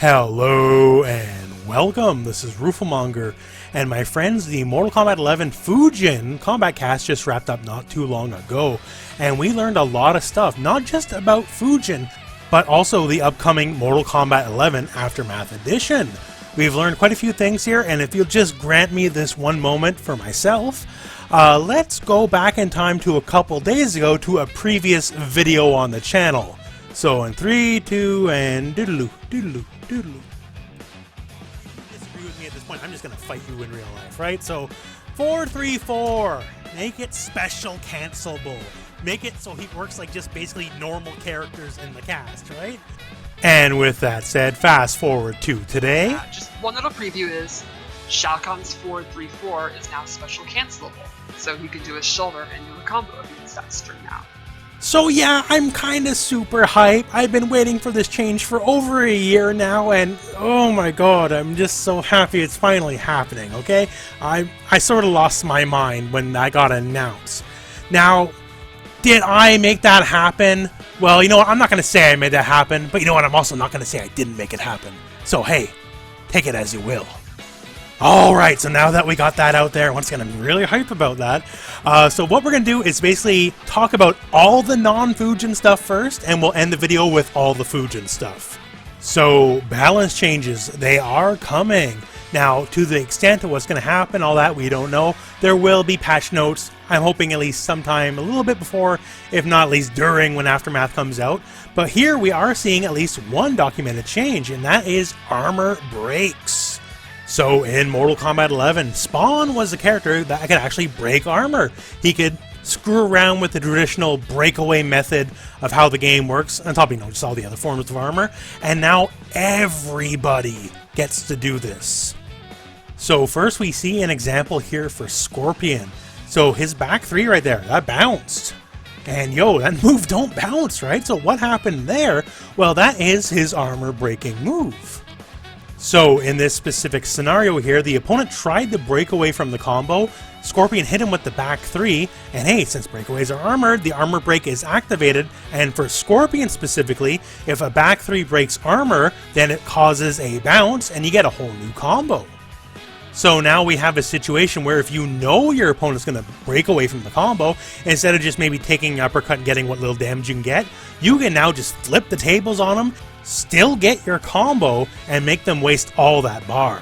Hello and welcome. This is rooflemonger, and my friends, the Mortal Kombat 11 Fujin Combat Cast just wrapped up not too long ago, and we learned a lot of stuff, not just about Fujin, but also the upcoming Mortal Kombat 11 Aftermath Edition. We've learned quite a few things here, and if you'll just grant me this one moment for myself, let's go back in time to a couple days ago to a previous video on the channel. So in 3, 2, and doodaloo, doodaloo, doodaloo. If you disagree with me at this point, I'm just going to fight you in real life, right? So 434, make it special cancelable. Make it so he works like just basically normal characters in the cast, right? And with that said, fast forward to today. Just one little preview is SHAO KAHN's 434 is now special cancelable. So he can do his shoulder and do a combo if he hits that string now. So yeah, I'm kinda super hype. I've been waiting for this change for over a year now, and oh my god, I'm just so happy it's finally happening, okay? I sort of lost my mind when that got announced. Now, did I make that happen? Well, you know what, I'm not gonna say I made that happen, but you know what, I'm also not gonna say I didn't make it happen. So hey, take it as you will. Alright, so now that we got that out there, once again, I'm really hyped about that. So what we're going to do is basically talk about all the non-Fujin stuff first, and we'll end the video with all the Fujin stuff. So, balance changes, they are coming. Now, to the extent of what's going to happen, all that, we don't know. There will be patch notes, I'm hoping at least sometime a little bit before, if not at least during when Aftermath comes out. But here we are seeing at least one documented change, and that is armor breaks. So in Mortal Kombat 11, Spawn was a character that could actually break armor. He could screw around with the traditional breakaway method of how the game works, on top of, just all the other forms of armor, and now everybody gets to do this. So first we see an example here for Scorpion. So his back 3 right there, that bounced. And yo, that move don't bounce, right? So what happened there? Well, that is his armor breaking move. So in this specific scenario here, the opponent tried to break away from the combo, Scorpion hit him with the back 3, and hey, since breakaways are armored, the armor break is activated, and for Scorpion specifically, if a back 3 breaks armor, then it causes a bounce, and you get a whole new combo. So now we have a situation where if you know your opponent's going to break away from the combo, instead of just maybe taking an uppercut and getting what little damage you can get, you can now just flip the tables on them, still get your combo, and make them waste all that bar.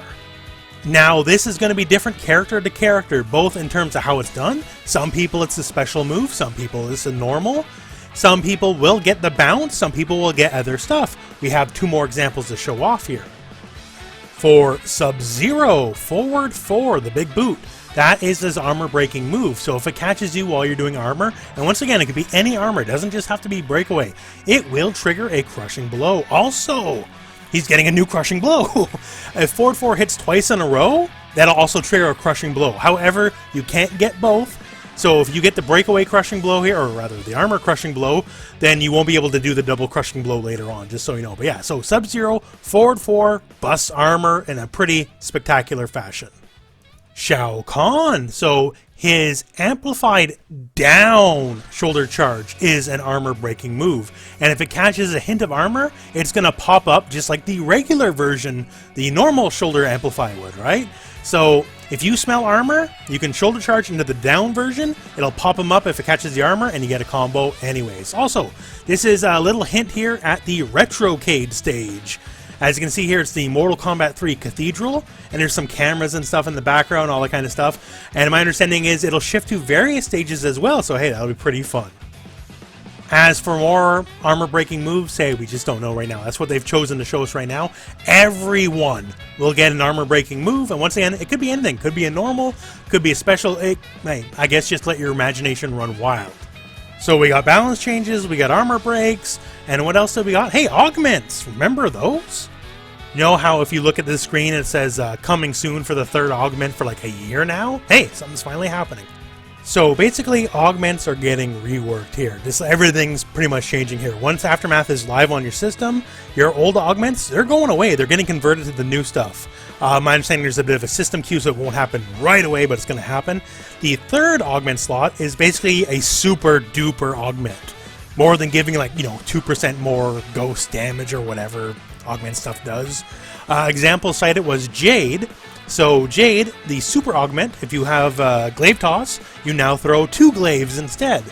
Now this is going to be different character to character, both in terms of how it's done. Some people it's a special move, some people it's a normal. Some people will get the bounce, some people will get other stuff. We have 2 more examples to show off here. For Sub-Zero, forward 4, the big boot, that is his armor breaking move. So if it catches you while you're doing armor, and once again, it could be any armor, it doesn't just have to be breakaway, it will trigger a crushing blow. Also, he's getting a new crushing blow. If forward 4 hits twice in a row, that'll also trigger a crushing blow. However, you can't get both. So if you get the breakaway crushing blow here, or rather the armor crushing blow, then you won't be able to do the double crushing blow later on, just so you know. But yeah, so Sub-Zero, forward 4, busts armor in a pretty spectacular fashion. SHAO KAHN, so his amplified down shoulder charge is an armor breaking move, and if it catches a hint of armor, it's going to pop up just like the regular version, the normal shoulder amplify would, right? So if you smell armor, you can shoulder charge into the down version, it'll pop them up if it catches the armor, and you get a combo anyways. Also, this is a little hint here at the Retrocade stage. As you can see here, it's the Mortal Kombat 3 Cathedral, and there's some cameras and stuff in the background, all that kind of stuff. And my understanding is it'll shift to various stages as well, so hey, that'll be pretty fun. As for more armor-breaking moves, hey, we just don't know right now. That's what they've chosen to show us right now. Everyone will get an armor-breaking move, and once again, it could be anything. Could be a normal, could be a special. Hey, I guess just let your imagination run wild. So we got balance changes, we got armor breaks, and what else did we got? Hey, augments! Remember those? You know how if you look at the screen it says coming soon for the 3rd augment for like a year now? Hey, something's finally happening. So basically, augments are getting reworked here. Everything's pretty much changing here. Once Aftermath is live on your system, your old augments, they're going away. They're getting converted to the new stuff. My understanding there's a bit of a system queue, so it won't happen right away, but it's going to happen. The 3rd augment slot is basically a super duper augment. More than giving like, 2% more ghost damage or whatever. Augment stuff does. Example cited was Jade. So Jade, the super augment, if you have glaive toss, you now throw 2 glaives instead.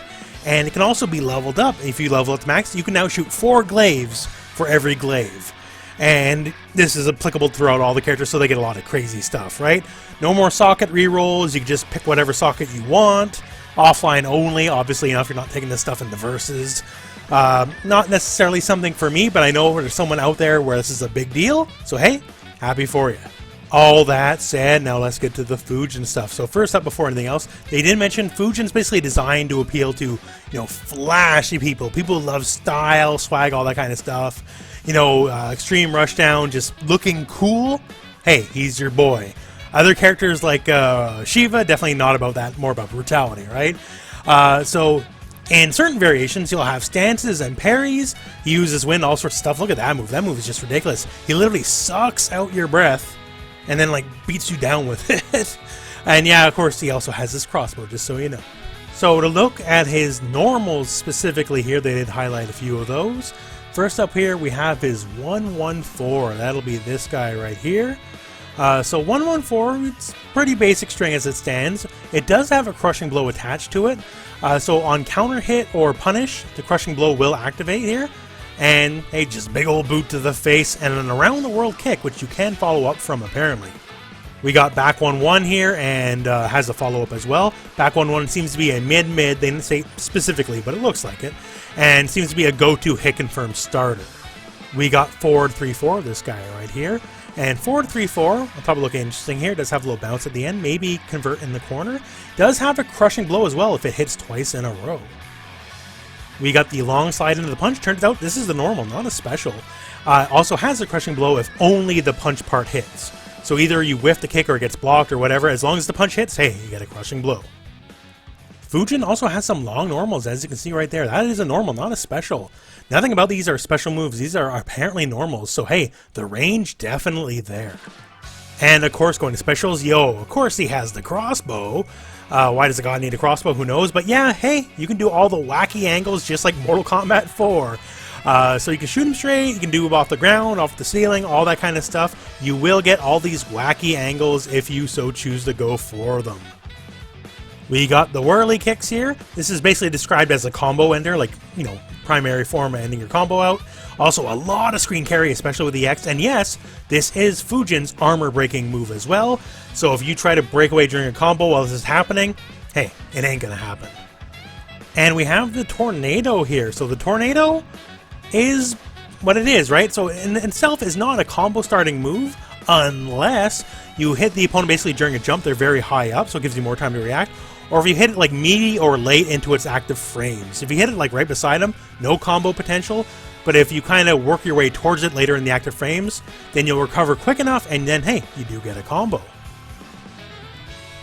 And it can also be leveled up. If you level it to max, you can now shoot 4 glaives for every glaive. And this is applicable throughout all the characters, so they get a lot of crazy stuff, right? No more socket rerolls, you can just pick whatever socket you want. Offline only, obviously, if you're not taking this stuff into versus. Not necessarily something for me, but I know there's someone out there where this is a big deal. So hey, happy for you. All that said, now let's get to the Fujin stuff. So first up, before anything else, they did mention Fujin's basically designed to appeal to, flashy people. People who love style, swag, all that kind of stuff. Extreme Rushdown, just looking cool. Hey, he's your boy. Other characters like Shiva, definitely not about that, more about brutality, right? So in certain variations, you'll have stances and parries. He uses wind, all sorts of stuff. Look at that move. That move is just ridiculous. He literally sucks out your breath and then beats you down with it. And yeah, of course, he also has this crossbow, just so you know. So to look at his normals specifically here, they did highlight a few of those. First up here, we have his 114. That'll be this guy right here. So 114, it's pretty basic string as it stands. It does have a crushing blow attached to it. So on counter hit or punish, the crushing blow will activate here. And a just big old boot to the face and an around the world kick, which you can follow up from apparently. We got back 1-1 here and has a follow up as well. Back 1-1 seems to be a mid-mid, they didn't say specifically, but it looks like it. And seems to be a go-to hit confirmed starter. We got forward 3-4, this guy right here. And forward 3-4, will probably look interesting here. Does have a little bounce at the end, maybe convert in the corner. Does have a crushing blow as well if it hits twice in a row. We got the long slide into the punch. Turns out this is the normal, not a special. Also has a crushing blow if only the punch part hits. So either you whiff the kick or it gets blocked or whatever. As long as the punch hits, hey, you get a crushing blow. Fujin also has some long normals, as you can see right there. That is a normal, not a special. Nothing about these are special moves. These are apparently normals. So hey, the range definitely there. And of course, going to specials, of course he has the crossbow. Why does the god need a crossbow? Who knows? But yeah, hey, you can do all the wacky angles just like Mortal Kombat 4. So you can shoot him straight, you can do him off the ground, off the ceiling, all that kind of stuff. You will get all these wacky angles if you so choose to go for them. We got the whirly kicks here. This is basically described as a combo ender, primary form of ending your combo out. Also a lot of screen carry, especially with the X. And yes, this is Fujin's armor breaking move as well. So if you try to break away during a combo while this is happening, hey, it ain't gonna happen. And we have the tornado here. So the tornado is what it is, right? So in itself is not a combo starting move unless you hit the opponent basically during a jump. They're very high up, so it gives you more time to react. Or if you hit it meaty or late into its active frames. If you hit it right beside them, no combo potential. But if you kind of work your way towards it later in the active frames, then you'll recover quick enough, and then, hey, you do get a combo.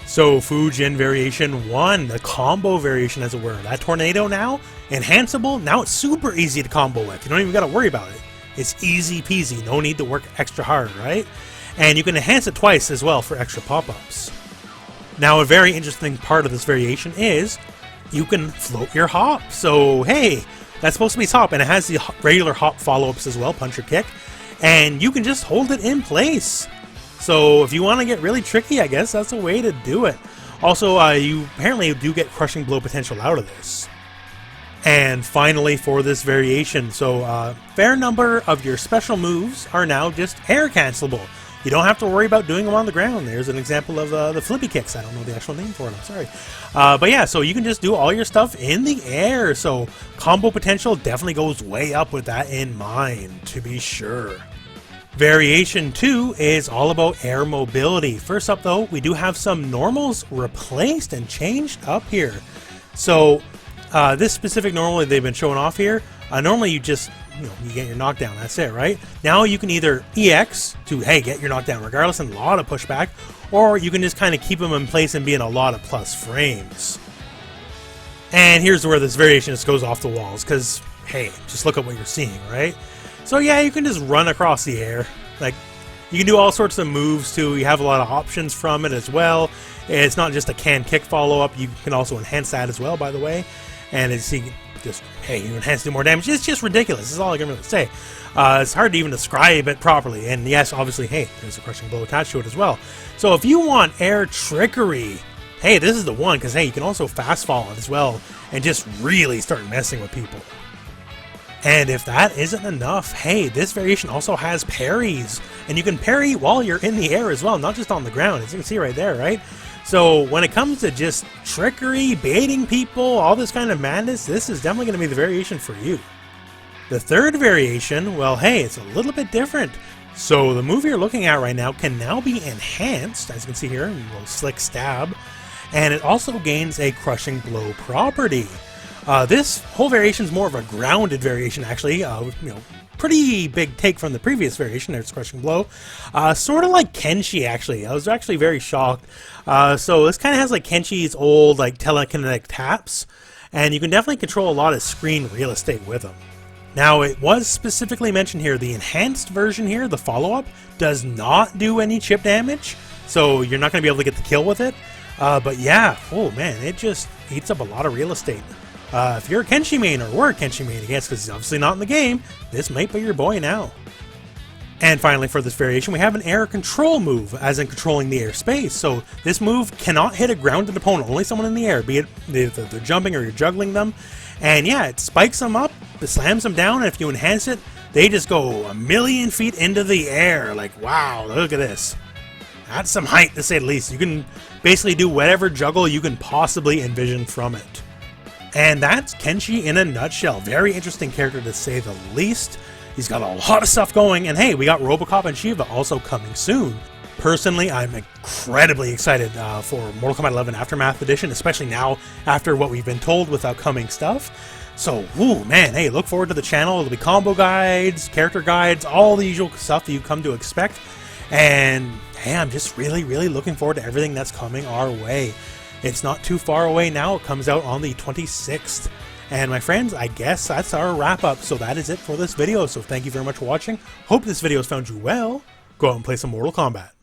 So, Fujin Variation 1, the combo variation as it were. That tornado now, enhanceable, now it's super easy to combo with. You don't even got to worry about it. It's easy peasy, no need to work extra hard, right? And you can enhance it twice as well for extra pop-ups. Now, a very interesting part of this variation is you can float your hop. So, hey, that's supposed to be hop, and it has the regular hop follow-ups as well, punch or kick, and you can just hold it in place. So if you want to get really tricky, I guess that's a way to do it. Also, you apparently do get crushing blow potential out of this. And finally, for this variation, so fair number of your special moves are now just air cancelable. You don't have to worry about doing them on the ground. There's an example of the flippy kicks. I don't know the actual name for it, I'm sorry. But yeah, so you can just do all your stuff in the air. So combo potential definitely goes way up with that in mind, to be sure. Variation 2 is all about air mobility. First up though, we do have some normals replaced and changed up here. So this specific normal that they've been showing off here, normally you just you get your knockdown, that's it, right? Now you can either EX to, hey, get your knockdown regardless, and a lot of pushback, or you can just kind of keep them in place and be in a lot of plus frames. And here's where this variation just goes off the walls, because, hey, just look at what you're seeing, right? So yeah, you can just run across the air. You can do all sorts of moves too. You have a lot of options from it as well. It's not just a can kick follow-up. You can also enhance that as well, by the way. And as you just, hey, you enhance to do more damage. It's just ridiculous. Is all I can really say. It's hard to even describe it properly. And yes, obviously, hey, there's a crushing blow attached to it as well. So if you want air trickery, hey, this is the one, because hey, you can also fast fall it as well and just really start messing with people. And if that isn't enough, hey, this variation also has parries, and you can parry while you're in the air as well, not just on the ground, as you can see right there, right? So when it comes to just trickery, baiting people, all this kind of madness, this is definitely going to be the variation for you. The third variation, well, hey, it's a little bit different. So the move you're looking at right now can now be enhanced, as you can see here, a little slick stab, and it also gains a crushing blow property. This whole variation is more of a grounded variation, actually. Pretty big take from the previous variation. There's crushing blow, sort of like Kenshi. Actually, I was actually very shocked. So this kind of has like Kenshi's old like telekinetic taps, and you can definitely control a lot of screen real estate with them. Now, it was specifically mentioned here, the enhanced version here, the follow-up, does not do any chip damage, so you're not going to be able to get the kill with it. But yeah, oh man, it just eats up a lot of real estate. If you're a Kenshi main, or were a Kenshi main, I guess, because he's obviously not in the game, this might be your boy now. And finally, for this variation, we have an air control move, as in controlling the airspace. So this move cannot hit a grounded opponent, only someone in the air, be it they're jumping or you're juggling them. And yeah, it spikes them up, it slams them down, and if you enhance it, they just go 1,000,000 feet into the air. Like, wow, look at this. That's some height, to say the least. You can basically do whatever juggle you can possibly envision from it. And that's Kenshi in a nutshell. Very interesting character, to say the least. He's got a lot of stuff going, and hey, we got Robocop and Shiva also coming soon. Personally, I'm incredibly excited for Mortal Kombat 11 Aftermath Edition, especially now after what we've been told with upcoming stuff. So, ooh, man, hey, look forward to the channel. There'll be combo guides, character guides, all the usual stuff that you come to expect. And hey, I'm just really, really looking forward to everything that's coming our way. It's not too far away now. It comes out on the 26th. And my friends, I guess that's our wrap up. So that is it for this video. So thank you very much for watching. Hope this video has found you well. Go out and play some Mortal Kombat.